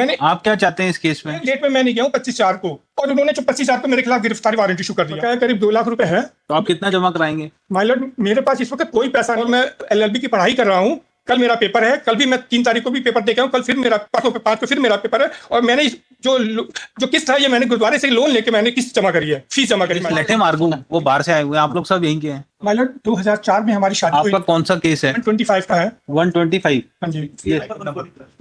मैंने आप क्या चाहते हैं इस केस में? डेट में मैं नहीं गया हूँ 25/4 को, और उन्होंने जो 25/4 को मेरे खिलाफ गिरफ्तारी वारंट इशू कर दिया। क्या करीब 2 लाख रुपए है। तो आप कितना जमा कराएंगे? माय लॉर्ड, मेरे पास इस वक्त कोई पैसा नहीं। मैं एलएलबी की पढ़ाई कर रहा हूँ। कल मेरा पेपर है, कल भी मैं 3 तारीख को भी पेपर दे के आऊँ, कल फिर मेरा 5 को फिर मेरा पेपर है। और मैंने जो किस्त है ये मैंने गुरुद्वारे से लोन लेके मैंने किस्त जमा करी है, फीस जमा करी। लठे मार्गू वो बाहर से आए हुए हैं, आप लोग सब यहीं के हैं? माय लॉर्ड 2004 में हमारी शादी हुई। आपका कौन सा केस है? 125 का है। 125? हाँ जी। ये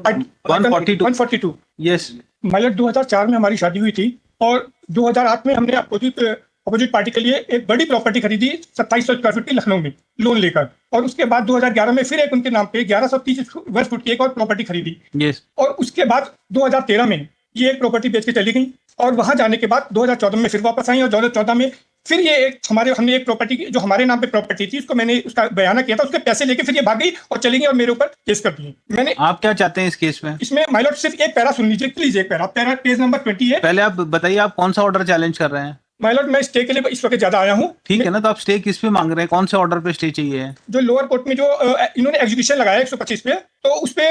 142। यस। माय लॉर्ड 2004 में हमारी शादी हुई थी, और 2008 में हमने अपोजिट पार्टी के लिए एक बड़ी प्रॉपर्टी खरीदी 2700 स्क्वायर फीट की लखनऊ में लोन लेकर। और उसके बाद 2011 में फिर एक उनके नाम पे 1130 वर्ग फुट की एक और प्रॉपर्टी खरीदी। यस। और उसके बाद 2013 में ये एक प्रॉपर्टी बेच के चली गई, और वहां जाने के बाद 2014 में फिर वापस आई, और 2014 में फिर ये हमने एक प्रॉपर्टी जो हमारे नाम पे प्रॉपर्टी थी उसको मैंने उसका बयाना किया था, उसके पैसे लेके फिर ये भाग गई और चली गई और मेरे ऊपर केस कर दिए। मैंने आप क्या चाहते हैं इस केस में? इसमें माय लॉर्ड सिर्फ एक पैरा सुन लीजिए प्लीज, एक पैरा पेज नंबर 20 है। पहले आप बताइए, आप कौन सा ऑर्डर चैलेंज कर रहे हैं? माय लॉर्ड, मैं स्टे के लिए इस वक्त ज्यादा आया हूँ। ठीक है ना, तो आप स्टे किस पे मांग रहे हैं? कौन से ऑर्डर पे स्टे चाहिए? जो लोअर कोर्ट में जो इन्होंने एग्जीक्यूशन लगाया 125 पे, तो उस पे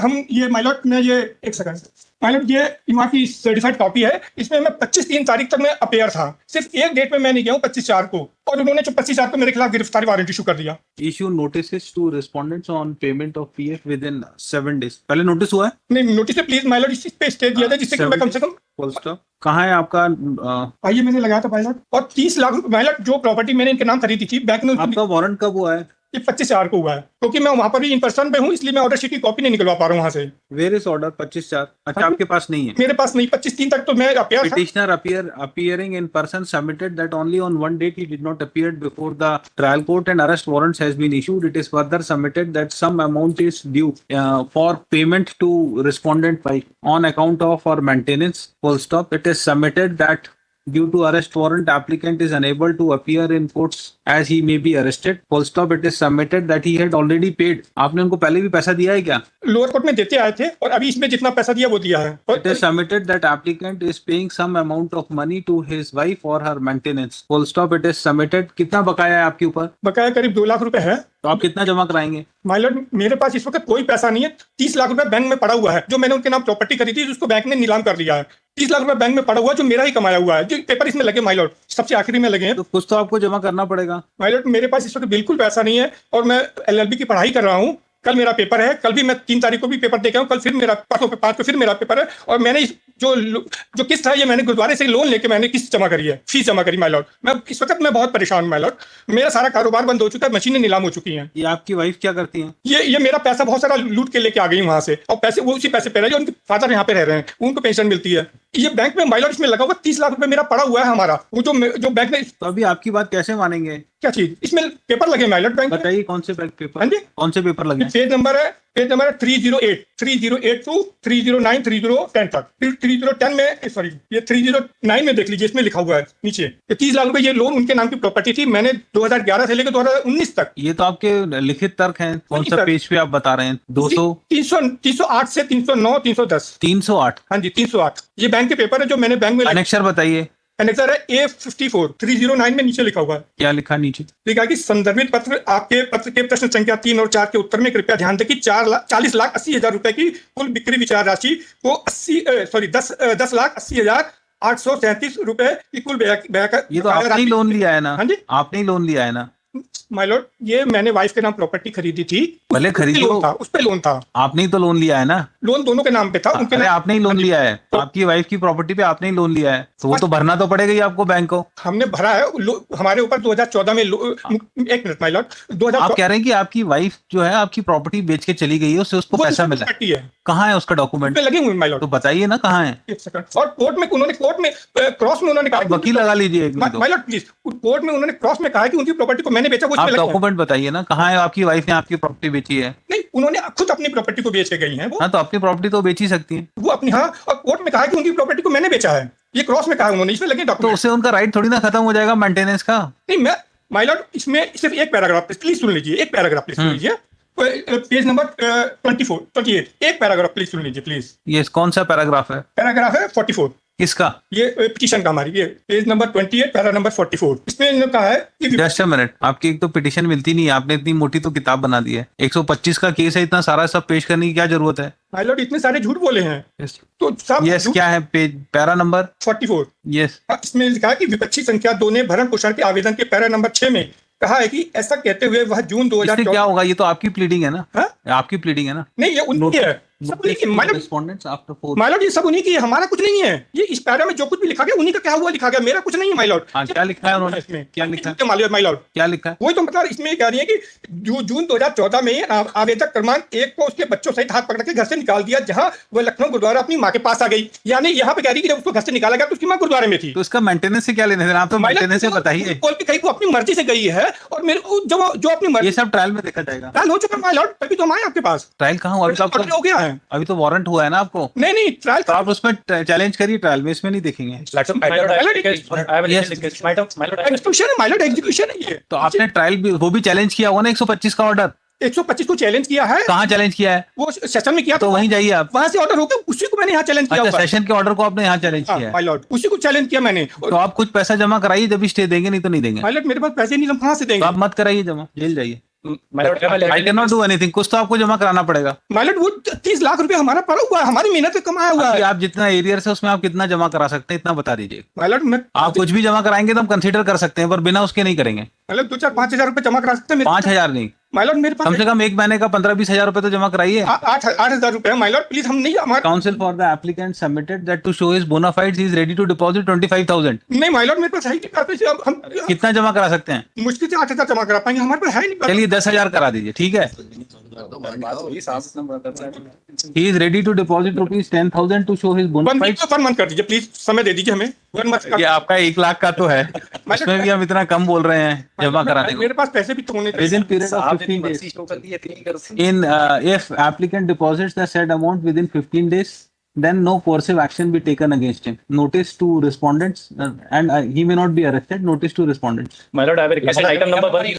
हम ये माय लॉर्ड में ये एक सेकंड माय लॉर्ड, ये वहाँ की सर्टिफाइड कॉपी है। इसमें मैं 25 तारीख तक मैं अपेयर था, सिर्फ एक डेट में मैं नहीं गया हूँ 25/4 को, और उन्होंने जो 25/4 को मेरे खिलाफ गिरफ्तारी वारंट इशू कर दिया। Issue notice to respondents on payment of PF within 7 days. पहले नोटिस हुआ है? नहीं, नोटिस पे प्लीज माय लॉर्ड इस पे स्टे दिया जाए, जिससे कि मैं कम से कम। Full stop. कहाँ है आपका? आइए, मैंने लगाया था माय लॉर्ड, और 30 लाख माय लॉर्ड जो प्रॉपर्टी मैंने इनके नाम खरीदी थी बैंक में। आपका वारंट कब हुआ है? ये 25/4 को हुआ है, क्योंकि मैं वहां पर भी इन पर्सन पे हूँ, इसलिए मैं ऑर्डर शीट की कॉपी नहीं निकलवा पा रहा हूँ वहां से। Where is order 25/4? अच्छा, आपके पास नहीं है? मेरे पास नहीं, 25/3 तक तो मैं अपेयर था। Petitioner appearing in person submitted that only on one date he did not appear before the trial court and arrest warrants has been issued. It is further submitted that some amount is due for payment to respondent by on account of or maintenance. Full stop. It is submitted that due to arrest warrant applicant is unable to appear in courts as he may be arrested. Full stop. It is submitted that he had already paid. आपने उनको पहले भी पैसा दिया है क्या? Lower court में देते आए थे, और अभी इसमें जितना पैसा दिया वो दिया है। It is submitted that applicant is paying some amount of money to his wife for her maintenance. Full stop. It is submitted. कितना बकाया है आपके ऊपर? बकाया करीब 2 लाख रुपए है। तो आप कितना जमा कराएंगे? माय लॉर्ड, मेरे पास इस वक्त कोई पैसा नहीं है। 30 लाख रुपए बैंक में पड़ा हुआ है, जो मैंने उनके नाम प्रॉपर्टी खरीदी थी, उसको बैंक ने नीलाम कर दिया है। 30 लाख रुपए बैंक में पड़ा हुआ है, जो मेरा ही कमाया हुआ है। जो पेपर इसमें लगे माय लॉर्ड, सबसे आखिरी में लगे हैं। तो कुछ तो आपको जमा करना पड़ेगा। माय लॉर्ड, मेरे पास इस वक्त बिल्कुल पैसा नहीं है, और मैं एलएलबी की पढ़ाई कर रहा हूँ। कल मेरा पेपर है, कल भी मैं 3 तारीख को भी पेपर दे के आऊँ, कल फिर मेरा 5 को फिर मेरा पेपर है। और मैंने जो किस्त है ये मैंने गुरुद्वारे से लोन लेके मैंने किस्त जमा करी है, फीस जमा करी। माय लॉर्ड, मैं इस वक्त मैं बहुत परेशान हूँ माय लॉर्ड। मेरा सारा कारोबार बंद हो चुका है, मशीनें नीलाम हो चुकी हैं। ये आपकी वाइफ क्या करती हैं? ये मेरा पैसा बहुत सारा लूट के लेके आ गई वहां से, और पैसे वो उसी पैसे पे रहे, जो उनके फादर यहाँ पे रह रहे हैं, उनको पेंशन मिलती है। ये बैंक में माय लॉर्ड इसमें लगा हुआ 30 लाख रुपए मेरा पड़ा हुआ है हमारा, वो जो बैंक ने। तो अभी आपकी बात कैसे मानेंगे? क्या चीज? इसमें पेपर लगे माय लॉर्ड बैंक में। बताइए कौन से बैंक पेपर? हाँ जी, कौन से पेपर लगे? पेज नंबर है 308 308 टू 309 3010 तक। 3010 में सॉरी, ये 309 में देख लीजिए, इसमें लिखा हुआ है नीचे। ये 30 लाख रुपए ये लोन उनके नाम की प्रॉपर्टी थी, मैंने 2011 से लेकर 2019 तक। ये तो आपके लिखित तर्क हैं। कौन सा पेज पे आप बता रहे हैं? 308 से 309 310 308? हाँ जी, 308। ये बैंक के पेपर है जो मैंने बैंक में। अनेक्सर बताइए। अनेक्सर है A54 309 में नीचे लिखा हुआ है। क्या लिखा नीचे? लिखा कि संदर्भित पत्र आपके पत्र के प्रश्न संख्या 3 और 4 के उत्तर में कृपया ध्यान दें कि 40,80,000 रुपए की कुल बिक्री विचार राशि को 10,80,837 रुपए की कुल ये तो आपने ही लोन लिया है ना? हाँ जी, आपने ही लोन लिया है ना? माय लॉर्ड, ये मैंने वाइफ के नाम प्रॉपर्टी खरीदी थी। भले खरीदी हो, उस पे लोन था। आपने ही तो लोन लिया है ना? लोन दोनों के नाम पे था। उनके नाम आपने ही लोन लिया है, आपकी वाइफ की प्रॉपर्टी पे आपने ही लोन लिया है, तो वो तो भरना तो पड़ेगा ही आपको बैंक को। हमने भरा है। हमारे ऊपर 2014 में एक मिनट माय लॉर्ड, आप कह रहे हैं कि आपकी वाइफ जो है आपकी प्रॉपर्टी बेच के चली गई है, उससे उसको पैसा मिला है। कहाँ है उसका डॉक्यूमेंट? लगे हुए माय लॉर्ड, तो बताइए ना कहाँ है। एक सेकंड। और कोर्ट में क्रॉस में उन्होंने कहा, वकील लगा लीजिए माय लॉर्ड प्लीज। कोर्ट में उन्होंने क्रॉस में कहा कि उनकी प्रॉपर्टी को मैंने बेचा। आप डॉक्यूमेंट बताइए ना, कहाँ है आपकी वाइफ ने आपकी प्रॉपर्टी बेची है? नहीं, उन्होंने खुद अपनी प्रॉपर्टी को बेच के गई हैं वो। हाँ, तो अपनी प्रॉपर्टी तो बेच ही सकती है वो अपनी। हाँ, और कोर्ट में कहा कि उनकी प्रॉपर्टी को मैंने बेचा है। ये क्रॉस में कहा उन्होंने, इसमें लगे डॉक्यूमेंट। तो उससे उनका राइट थोड़ी ना खत्म हो जाएगा मेंटेनेंस का? नहीं, मैं माय लॉर्ड इसमें सिर्फ एक पैराग्राफ प्लीज सुन लीजिए, एक पैराग्राफ प्लीज सुन लीजिए। पेज नंबर 28 एक पैराग्राफ प्लीज सुन लीजिए प्लीज। ये कौन सा पैराग्राफ है? पैराग्राफ है 44। किसका? ये पिटीशन का हमारी, ये पेज नंबर 28 पैरा नंबर 44। इसमें इन्होंने कहा है कि जस्ट अ मिनट, आपकी एक तो पिटीशन मिलती नहीं है, आपने इतनी मोटी तो किताब बना दी है। 125 का केस है, इतना सारा सब पेश करने की क्या जरूरत है? माय लॉर्ड इतने सारे झूठ बोले हैं Yes. तो सब यस, क्या है पेज पैरा नंबर? 44 यस, इसमें लिखा है कि विपक्षी संख्या 2 ने भरण पोषण के आवेदन के पैरा नंबर 6 में कहा है कि ऐसा कहते हुए वह जून इससे 2014 क्या होगा? ये तो आपकी प्लीडिंग है ना? हाँ? आपकी प्लीडिंग है ना? नहीं ये उनकी है सब उन्हीं की my Lord Respondents after 4. My Lord ये सब उन्हीं की है हमारा कुछ नहीं है ये इस पैरा में जो कुछ भी लिखा गया उन्हीं का क्या हुआ लिखा गया मेरा कुछ नहीं है माय लॉर्ड हाँ, क्या लिखा है उन्होंने? इसमें क्या लिखा है? माय लॉर्ड क्या लिखा है? वही तो मतलब इसमें कह रही है कि जून 2014 में आवेदक क्रमांक 1 को उसके बच्चों सहित हाथ पकड़ के घर से निकाल दिया जहां वह लखनऊ गुरुद्वारा अपनी मां के पास आ गई यानी यहाँ पे कह रही है कि जब उसको घर से निकाला गया तो उसकी मां गुरुद्वारे में थी तो इसका मेंटेनेंस से क्या लेना देना? आप तो मेंटेनेंस से बताइए। बोल के कहीं वो अपनी मर्जी से गई है और मेरे जो अपनी ये मर्जी सब ट्रायल में देखा जाएगा। ट्रायल हो चुका माय लॉर्ड तभी तो हम आए आपके पास ट्रायल कहाँ हुआ? अभी तो ऑर्डर आपको हो गया है अभी तो वारंट हुआ है ना आपको? नहीं ट्रायल तो आप उसमें चैलेंज करिए, ट्रायल में, इसमें नहीं देखेंगे। एग्जीक्यूशन है माय लॉर्ड एग्जीक्यूशन है ये तो आपने ट्रायल भी वो भी चैलेंज किया होगा ना 125 का ऑर्डर? 125 को चैलेंज किया है कहाँ चैलेंज किया है? वो सेशन में किया तो वहीं जाइए आप। वहां से ऑर्डर हो गया उसी को मैंने यहाँ चैलेंज किया अच्छा, हुआ है सेशन के ऑर्डर को आपने यहाँ चैलेंज किया है? माय लॉर्ड उसी को चैलेंज किया मैंने तो आप कुछ पैसा जमा कराइए, जब स्टे देंगे, नहीं तो नहीं देंगे। माय लॉर्ड मेरे पास पैसे नहीं हम कहाँ से तो देंगे आप मत कराइए जमा, जेल जाइए। I can not do anything, कुछ तो आपको जमा कराना पड़ेगा। माय लॉर्ड वो 30 लाख रुपए हमारा पड़ा हुआ है हमारी मेहनत से कमाया हुआ अभी है आप जितना एरियर से उसमें आप कितना जमा करा सकते हैं इतना बता दीजिए। माय लॉर्ड मैं आप कुछ भी जमा कराएंगे तो हम कंसीडर कर सकते हैं, पर बिना उसके नहीं करेंगे। मतलब 2-4-5 हजार रुपए जमा करा सकते हैं 5,000 नहीं, माय लॉर्ड मेरे पास कम से कम एक महीने का 15-20 हजार रुपए तो जमा कराइए। 8,000 रुपए माय लॉर्ड प्लीज हम नहीं हमारा counsel for the applicant submitted that to show his bona fides he is ready to deposit 25,000। नहीं माय लॉर्ड मेरे पास है ही नहीं पैसे अब हम कितना जमा करा सकते हैं? मुश्किल से 8,000 जमा करा पाएंगे हमारे पास है ही नहीं पैसे। चलिए 10,000 करा दीजिए, ठीक है। He is ready to deposit ₹10,000 to show his bona fides. 1 month कर दीजिए प्लीज समय दे दीजिए हमें 1 मंथ ये आपका 1 लाख का तो है, उसमें भी हम इतना कम बोल रहे हैं जमा कराने को। मेरे पास पैसे भी तो होने चाहिए। Within period of 15 days. In if applicant deposits the said amount within 15 days, then no coercive action be taken against him. Notice to respondents and he may not be arrested. Notice to respondents. My lord, I have a request. Item number 1.